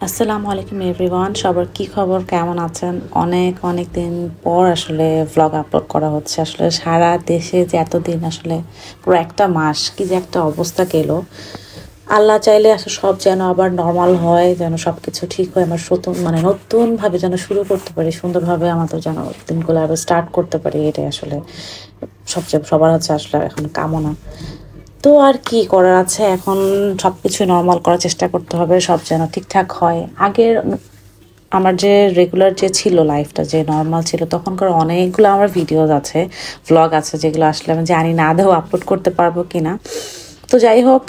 আসসালামু আলাইকুম এভরিওয়ান, সবার কি খবর, কেমন আছেন? অনেক অনেক দিন পর আসলে ভ্লগ আপলোড করা হচ্ছে। আসলে সারা দেশে যে এতদিন আসলে পুরো একটা মাস কি যে একটা অবস্থা গেল, আল্লাহ চাইলে আসলে সব যেন আবার নর্মাল হয়, যেন সব কিছু ঠিক হয়, আমার নতুনভাবে যেন শুরু করতে পারি, সুন্দরভাবে আমাদের যেন দিনগুলো আবার স্টার্ট করতে পারি। এটাই আসলে সবার হচ্ছে আসলে এখন কামনা। তো আর কি করার আছে, এখন সব কিছু নর্মাল করার চেষ্টা করতে হবে, সব যেন ঠিকঠাক হয়। আগের আমার যে রেগুলার যে ছিল লাইফটা, যে নর্মাল ছিল, তখনকার অনেকগুলো আমার ভিডিওস আছে, ভ্লগ আছে, যেগুলো আসলে আমি জানি না আদৌ আপলোড করতে পারবো কিনা। তো যাই হোক,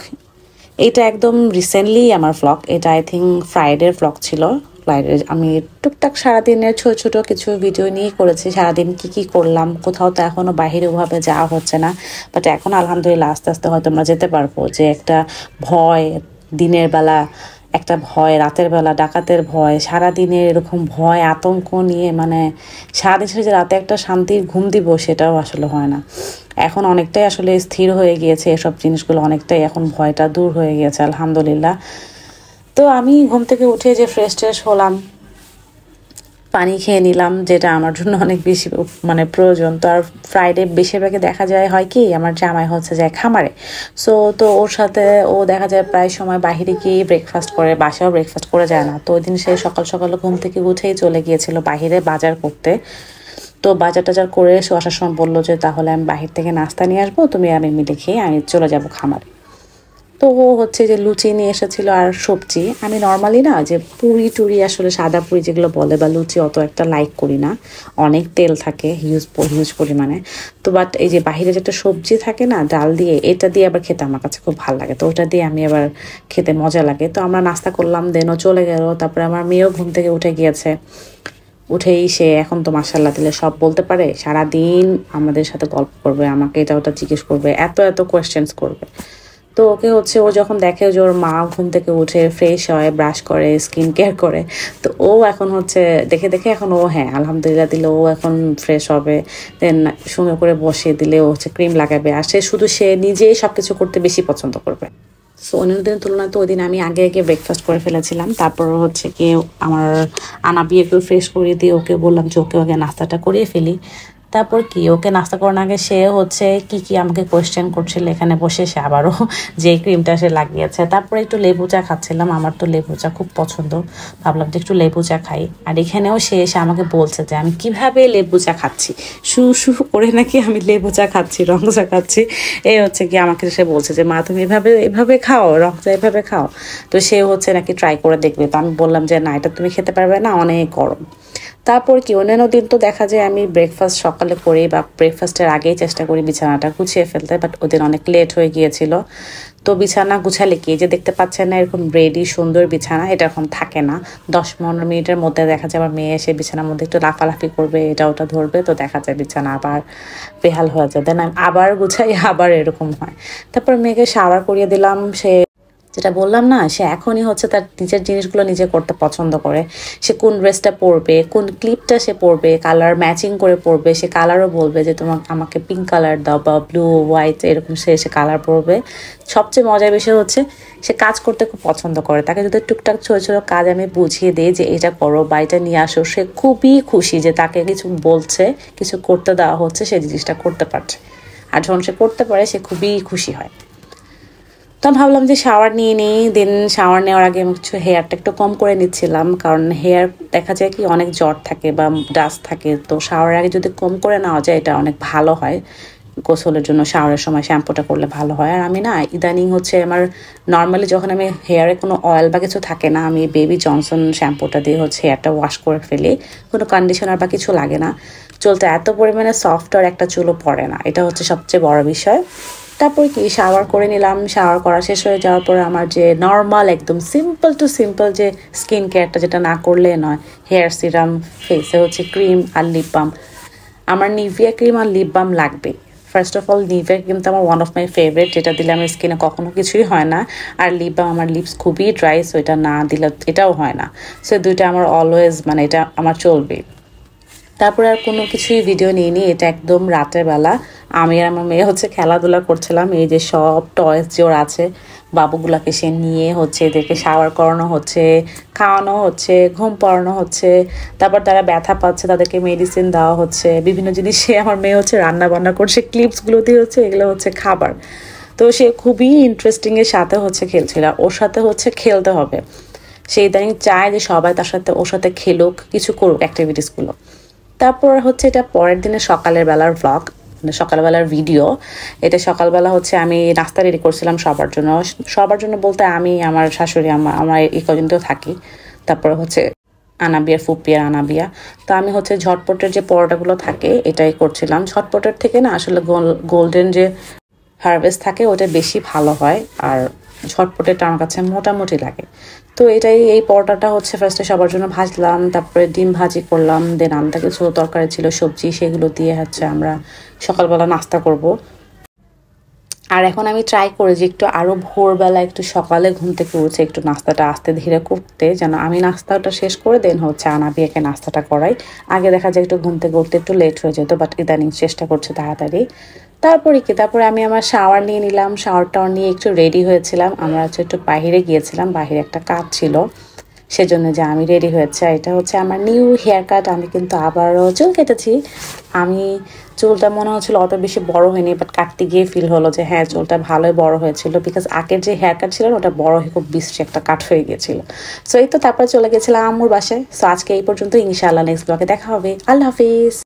এইটা একদম রিসেন্টলি আমার ভ্লগ, এটা আই থিঙ্ক ফ্রাইডের ভ্লগ ছিল। ফ্রাইডে আমি টুকটাক সারাদিনের ছোট ছোট কিছু ভিডিও নিয়ে করেছি, সারাদিন কি কি করলাম। কোথাও তো এখনও বাইরে ওভাবে যাওয়া হচ্ছে না, বাট এখন আলহামদুলিল্লাহ আস্তে আস্তে হয়তো আমরা যেতে পারবো। যে একটা ভয় দিনের বেলা, একটা ভয় রাতের বেলা, ডাকাতের ভয়, সারাদিনের এরকম ভয় আতঙ্ক নিয়ে সারাদিন শেষে যে রাতে একটা শান্তির ঘুম দিব, সেটাও আসলে হয় না। এখন অনেকটাই আসলে স্থির হয়ে গিয়েছে এসব জিনিসগুলো, অনেকটাই এখন ভয়টা দূর হয়ে গিয়েছে আলহামদুলিল্লাহ। তো আমি ঘুম থেকে উঠে যে ফ্রেশ ট্রেশ হলাম, পানি খেয়ে নিলাম, যেটা আমার জন্য অনেক বেশি প্রয়োজন। তো আর ফ্রাইডে বেশিরভাগই দেখা যায় হয় কি, আমার জামাই হচ্ছে যায় খামারে। তো ওর সাথে ও দেখা যায় প্রায় সময় বাহিরে গিয়ে ব্রেকফাস্ট করে, বাসায়ও ব্রেকফাস্ট করে যায় না। তো ওই দিন সে সকাল সকাল ঘুম থেকে উঠেই চলে গিয়েছিল বাহিরে বাজার করতে। তো বাজার টাজার করে এসে আসার সময় বললো যে তাহলে আমি বাহির থেকে নাস্তা নিয়ে আসবো, তুমি আমি মিলে খেয়ে আমি চলে যাবো খামারে। তো ও হচ্ছে যে লুচি নিয়ে এসেছিলো আর সবজি। আমি নর্মালি না যে পুরি টুরি, আসলে সাদা পুরি যেগুলো বলে, বা লুচি অত একটা লাইক করি না, অনেক তেল থাকে হিউজ পরিমাণে। তো বাট এই যে বাহিরে যেটা সবজি থাকে না ডাল দিয়ে, এটা দিয়ে আবার খেতে আমার কাছে খুব ভালো লাগে। তো ওটা দিয়ে আমি আবার খেতে মজা লাগে। তো আমরা নাস্তা করলাম, দেনও চলে গেল। তারপরে আমার মেয়েও ঘুম থেকে উঠে গিয়েছে। উঠেই সে এখন তো মাশাআল্লাহ দিলে সব বলতে পারে, সারাদিন আমাদের সাথে গল্প করবে, আমাকে এটা ওটা জিজ্ঞেস করবে, এত এত কোয়েশ্চেন্স করবে। তো ওকে হচ্ছে, ও যখন দেখে যে ওর মা ঘুম থেকে উঠে ফ্রেশ হয়, ব্রাশ করে, স্কিন কেয়ার করে, তো ও এখন হচ্ছে দেখে দেখে এখন ও, হ্যাঁ আলহামদুলিল্লাহ দিলে ও এখন ফ্রেশ হবে। দেন সুন্দর করে বসিয়ে দিলে ও হচ্ছে ক্রিম লাগাবে, আর সে নিজেই সব কিছু করতে বেশি পছন্দ করবে। সো অন্য দিনের তুলনায় তো ওই দিন আমি আগে আগে ব্রেকফাস্ট করে ফেলেছিলাম। তারপর হচ্ছে কি, আমার বিয়েকে ফ্রেশ করিয়ে দিয়ে ওকে বললাম যে ওকে আগে নাস্তাটা করিয়ে ফেলি। তারপর কি, ওকে নাস্তা করার আগে সে হচ্ছে কি কি আমাকে কোয়েশ্চেন করছিল এখানে বসে, সে আবারও যে ক্রিমটা সে লাগিয়েছে। তারপরে একটু লেবু চা খাচ্ছিলাম, আমার তো লেবু চা খুব পছন্দ, ভাবলাম যে একটু লেবু চা খাই। আর এখানেও সে এসে আমাকে বলছে যে আমি কিভাবে লেবু চা খাচ্ছি, শু করে নাকি আমি লেবু চা খাচ্ছি, রং চা খাচ্ছি। এই হচ্ছে কি, আমাকে সে বলছে যে মা তুমি এভাবে এভাবে খাও, রং চা এভাবে খাও। তো সে হচ্ছে নাকি ট্রাই করে দেখবে। তো আমি বললাম যে না, এটা তুমি খেতে পারবে না, অনেক গরম। তারপর কি, অন্যান্য দিন তো দেখা যায় আমি ব্রেকফাস্ট সকালে করি, বা ব্রেকফাস্টের আগেই চেষ্টা করি বিছানাটা গুছিয়ে ফেলতে, বাট ওদিন অনেক লেট হয়ে গিয়েছিল। তো বিছানা গুছালে কি, যে দেখতে পাচ্ছেন না এরকম রেডি সুন্দর বিছানা, এটা এখন থাকে না। 10-15 মিনিটের মধ্যে দেখা যায় আমার মেয়ে এসে বিছানার মধ্যে একটু লাফালাফি করবে, এটা ওটা ধরবে, তো দেখা যায় বিছানা আবার বেহাল হয়ে যায়। দেন আমি আবার গুছাই, আবার এরকম হয়। তারপর মেয়েকে শাওয়ার করিয়ে দিলাম। সে, যেটা বললাম না, সে এখনই হচ্ছে তার নিজের জিনিসগুলো নিজে করতে পছন্দ করে। সে কোন ড্রেসটা পরবে, কোন ক্লিপটা সে পরবে, কালার ম্যাচিং করে পরবে। সে কালারও বলবে যে আমাকে পিঙ্ক কালার দাও, বা ব্লু হোয়াইট এরকম সে কালার পরবে। সবচেয়ে মজার বিষয় হচ্ছে সে কাজ করতে খুব পছন্দ করে। তাকে যদি টুকটাক ছোটো ছোটো কাজ আমি বুঝিয়ে দিই যে এটা করো বা এটা নিয়ে আসো, সে খুবই খুশি যে তাকে কিছু বলছে, কিছু করতে দেওয়া হচ্ছে, সে জিনিসটা করতে পারছে। আর যখন সে করতে পারে সে খুবই খুশি হয়। তো আমি ভাবলাম যে শাওয়ার নিয়ে নিই। দেন শাওয়ার নেওয়ার আগে আমি কিছু হেয়ারটা একটু কম করে নিচ্ছিলাম, কারণ হেয়ার দেখা যায় কি অনেক জট থাকে বা ডাস্ট থাকে। তো শাওয়ারের আগে যদি কম করে নেওয়া যায়, এটা অনেক ভালো হয় গোসলের জন্য। শাওয়ারের সময় শ্যাম্পুটা করলে ভালো হয়। আর আমি না ইদানিং হচ্ছে আমার নর্মালি যখন আমি হেয়ারে কোনো অয়েল বা কিছু থাকে না, আমি বেবি জনসন শ্যাম্পুটা দিয়ে হচ্ছে হেয়ারটা ওয়াশ করে ফেলি, কোনো কন্ডিশনার বা কিছু লাগে না। চুলটা এত পরিমাণে সফট, আর একটা চুলও পড়ে না, এটা হচ্ছে সবচেয়ে বড় বিষয়। তারপর কি, শাওয়ার করে নিলাম। শাওয়ার করা শেষ হয়ে যাওয়ার পর আমার যে নর্মাল একদম সিম্পল টু সিম্পল যে স্কিন কেয়ারটা, যেটা না করলে নয়, হেয়ার সিরাম, ফেসে হচ্ছে ক্রিম আর লিপ বাম। আমার নিভিয়া ক্রিম আর লিপ বাম লাগবে। First of all Nivea cream তো আমার ওয়ান অফ মাই ফেভারিট, যেটা দিলে আমার স্কিনে কখনো কিছুই হয় না। আর লিপ বাম, আমার লিপস খুবই ড্রাই, সো এটা না দিলে এটাও হয় না। সো দুইটা আমার অলওয়েজ, এটা আমার চলবে। তারপরে আর কোনো কিছুই ভিডিও নিইনি। এটা একদম রাতের বেলা আমি আর আমার মেয়ে হচ্ছে খেলাধুলা করছিলাম। এই যে সব টয়েস যে ওর আছে বাবুগুলাকে সে নিয়ে হচ্ছে এদেরকে শাওয়ার করানো হচ্ছে, খাওয়ানো হচ্ছে, ঘুম পাড়ানো হচ্ছে। তারপর তারা ব্যথা পাচ্ছে, তাদেরকে মেডিসিন দেওয়া হচ্ছে, বিভিন্ন জিনিস সে আমার মেয়ে হচ্ছে রান্না বান্না করছে, ক্লিপসগুলো দিয়ে হচ্ছে এগুলো হচ্ছে খাবার। তো সে খুবই ইন্টারেস্টিংয়ের সাথে হচ্ছে খেলছিল, ওর সাথে হচ্ছে খেলতে হবে। সে ইদানিং চায় যে সবাই তার সাথে ওর সাথে খেলুক, কিছু করুক অ্যাক্টিভিটিসগুলো। তারপর হচ্ছে এটা পরের দিনে সকালের বেলার ভ্লগ, মানে সকালবেলার ভিডিও। এটা সকালবেলা হচ্ছে আমি নাস্তা রেডি করছিলাম সবার জন্য। সবার জন্য বলতে আমি, আমার শাশুড়ি, আমার এই কজন তো থাকি, তারপরে হচ্ছে আনাবিয়া, ফুপি আর আনাবিয়া। তো আমি হচ্ছে ঝটপটের যে পরোটাগুলো থাকে এটাই করছিলাম। ঝটপটের থেকে না আসলে গোল্ডেন যে হারভেস্ট থাকে ওটা বেশি ভালো হয়, আর ঝটপটেটা আমার কাছে মোটামুটি লাগে। তো এটাই, এই পরোটাটা হচ্ছে ফার্স্টে সবার জন্য ভাজলাম, তারপরে ডিম ভাজি করলাম, দেন আমটা কিছু তরকারি ছিল, সবজি, সেগুলো দিয়ে হচ্ছে আমরা সকালবেলা নাস্তা করব। আর এখন আমি ট্রাই করি যে একটু আরও ভোরবেলা একটু সকালে ঘুম থেকে উঠে একটু নাস্তাটা আস্তে ধীরে করতে, যেন আমি নাস্তাটা শেষ করে দেন হচ্ছে আনাবিয়াকে নাস্তাটা করাই। আগে দেখা যায় একটু ঘুম থেকে উঠতে একটু লেট হয়ে যেত, বাট ইদানিং চেষ্টা করছে তাড়াতাড়ি। তারপরে আমি আমার শাওয়ার নিয়ে নিলাম, শাওয়ার টাওয়ার নিয়ে একটু রেডি হয়েছিলাম। আমরা হচ্ছে একটু বাহিরে গিয়েছিলাম, বাহিরে একটা কাজ ছিল, সেজন্য যে আমি রেডি হয়েছে। এটা হচ্ছে আমার নিউ হেয়ার কাট। আমি কিন্তু আবারও চুল কেটেছি। আমি চুলটা মনে হচ্ছিল অত বেশি বড় হয়নি, বাট কাটতে গিয়ে ফিল হলো যে হ্যাঁ চুলটা ভালোই বড় হয়েছিল, বিকজ আগের যে হেয়ার কাট ছিল ওটা বড় হয়ে খুব বিশ্রী একটা কাট হয়ে গিয়েছিল। সো এই তো তারপরে চলে গেছিলাম আম্মুর বাসায়। সো আজকে এই পর্যন্ত, ইনশাআল্লাহ নেক্সট ব্লগে দেখা হবে। আল্লাহ হাফিজ।